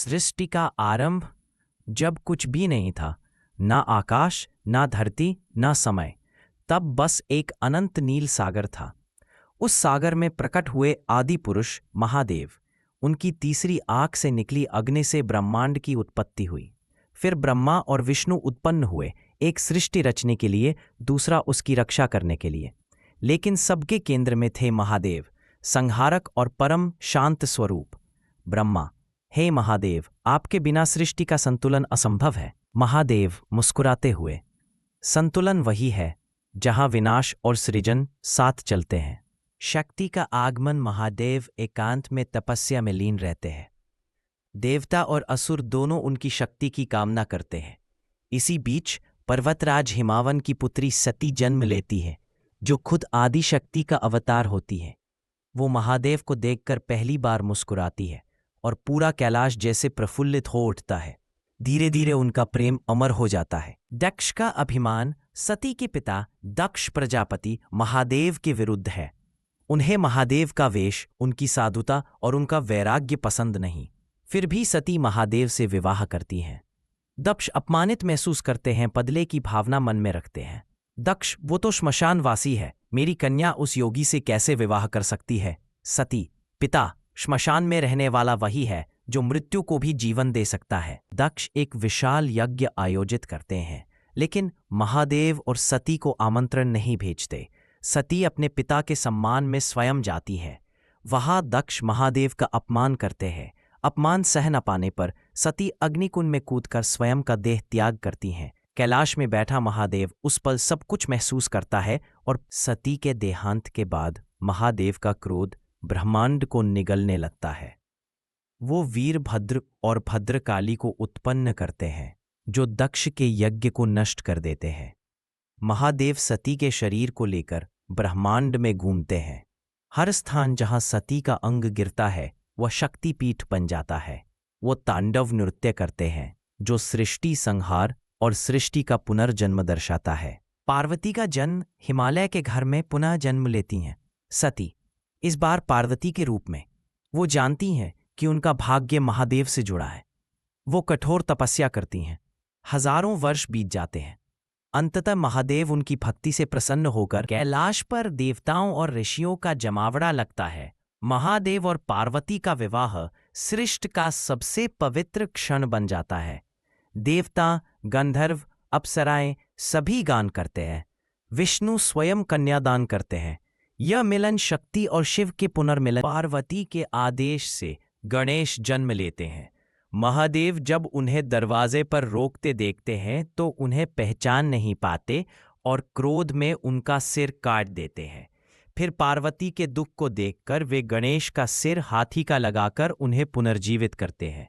सृष्टि का आरंभ जब कुछ भी नहीं था, ना आकाश, ना धरती, ना समय, तब बस एक अनंत नील सागर था। उस सागर में प्रकट हुए आदि पुरुष महादेव। उनकी तीसरी आंख से निकली अग्नि से ब्रह्मांड की उत्पत्ति हुई। फिर ब्रह्मा और विष्णु उत्पन्न हुए, एक सृष्टि रचने के लिए, दूसरा उसकी रक्षा करने के लिए। लेकिन सबके केंद्र में थे महादेव, संहारक और परम शांत स्वरूप। ब्रह्मा: हे महादेव, आपके बिना सृष्टि का संतुलन असंभव है। महादेव मुस्कुराते हुए: संतुलन वही है जहां विनाश और सृजन साथ चलते हैं। शक्ति का आगमन: महादेव एकांत में तपस्या में लीन रहते हैं। देवता और असुर दोनों उनकी शक्ति की कामना करते हैं। इसी बीच पर्वतराज हिमावन की पुत्री सती जन्म लेती है, जो खुद आदि शक्ति का अवतार होती है। वो महादेव को देखकर पहली बार मुस्कुराती है और पूरा कैलाश जैसे प्रफुल्लित हो उठता है। धीरे धीरे उनका प्रेम अमर हो जाता है। दक्ष का अभिमान: सती के पिता दक्ष प्रजापति महादेव के विरुद्ध है। उन्हें महादेव का वेश, उनकी साधुता और उनका वैराग्य पसंद नहीं। फिर भी सती महादेव से विवाह करती हैं। दक्ष अपमानित महसूस करते हैं, बदले की भावना मन में रखते हैं। दक्ष: वो तो श्मशानवासी है, मेरी कन्या उस योगी से कैसे विवाह कर सकती है। सती: पिता, श्मशान में रहने वाला वही है जो मृत्यु को भी जीवन दे सकता है। दक्ष एक विशाल यज्ञ आयोजित करते हैं, लेकिन महादेव और सती को आमंत्रण नहीं भेजते। सती अपने पिता के सम्मान में स्वयं जाती है। वहां दक्ष महादेव का अपमान करते हैं। अपमान सह न पाने पर सती अग्निकुंड में कूदकर स्वयं का देह त्याग करती हैं। कैलाश में बैठा महादेव उस पल सब कुछ महसूस करता है और सती के देहांत के बाद महादेव का क्रोध ब्रह्मांड को निगलने लगता है। वो वीरभद्र और भद्रकाली को उत्पन्न करते हैं, जो दक्ष के यज्ञ को नष्ट कर देते हैं। महादेव सती के शरीर को लेकर ब्रह्मांड में घूमते हैं। हर स्थान जहां सती का अंग गिरता है वह शक्तिपीठ बन जाता है। वो तांडव नृत्य करते हैं, जो सृष्टि संहार और सृष्टि का पुनर्जन्म दर्शाता है। पार्वती का जन्म: हिमालय के घर में पुनः जन्म लेती हैं सती, इस बार पार्वती के रूप में। वो जानती हैं कि उनका भाग्य महादेव से जुड़ा है। वो कठोर तपस्या करती हैं। हजारों वर्ष बीत जाते हैं। अंततः महादेव उनकी भक्ति से प्रसन्न होकर कैलाश पर देवताओं और ऋषियों का जमावड़ा लगता है। महादेव और पार्वती का विवाह सृष्टि का सबसे पवित्र क्षण बन जाता है। देवता, गंधर्व, अप्सराएं सभी गान करते हैं। विष्णु स्वयं कन्यादान करते हैं। यह मिलन शक्ति और शिव के पुनर्मिलन। पार्वती के आदेश से गणेश जन्म लेते हैं। महादेव जब उन्हें दरवाजे पर रोकते देखते हैं तो उन्हें पहचान नहीं पाते और क्रोध में उनका सिर काट देते हैं। फिर पार्वती के दुख को देखकर वे गणेश का सिर हाथी का लगाकर उन्हें पुनर्जीवित करते हैं।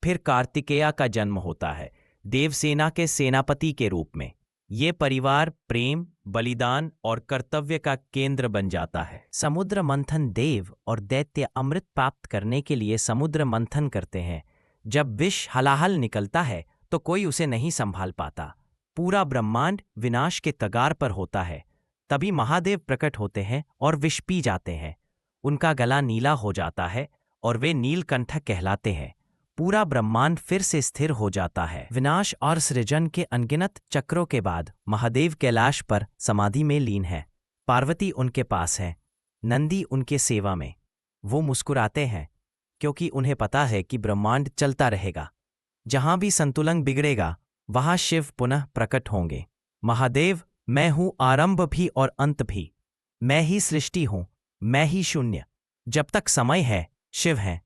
फिर कार्तिकेय का जन्म होता है, देवसेना के सेनापति के रूप में। ये परिवार प्रेम, बलिदान और कर्तव्य का केंद्र बन जाता है। समुद्र मंथन: देव और दैत्य अमृत प्राप्त करने के लिए समुद्र मंथन करते हैं। जब विष हलाहल निकलता है तो कोई उसे नहीं संभाल पाता। पूरा ब्रह्मांड विनाश के कगार पर होता है। तभी महादेव प्रकट होते हैं और विष पी जाते हैं। उनका गला नीला हो जाता है और वे नीलकंठक कहलाते हैं। पूरा ब्रह्मांड फिर से स्थिर हो जाता है। विनाश और सृजन के अनगिनत चक्रों के बाद महादेव कैलाश पर समाधि में लीन है। पार्वती उनके पास है, नंदी उनके सेवा में। वो मुस्कुराते हैं क्योंकि उन्हें पता है कि ब्रह्मांड चलता रहेगा। जहां भी संतुलन बिगड़ेगा वहां शिव पुनः प्रकट होंगे। महादेव: मैं हूं आरंभ भी और अंत भी। मैं ही सृष्टि हूं, मैं ही शून्य। जब तक समय है शिव हैं,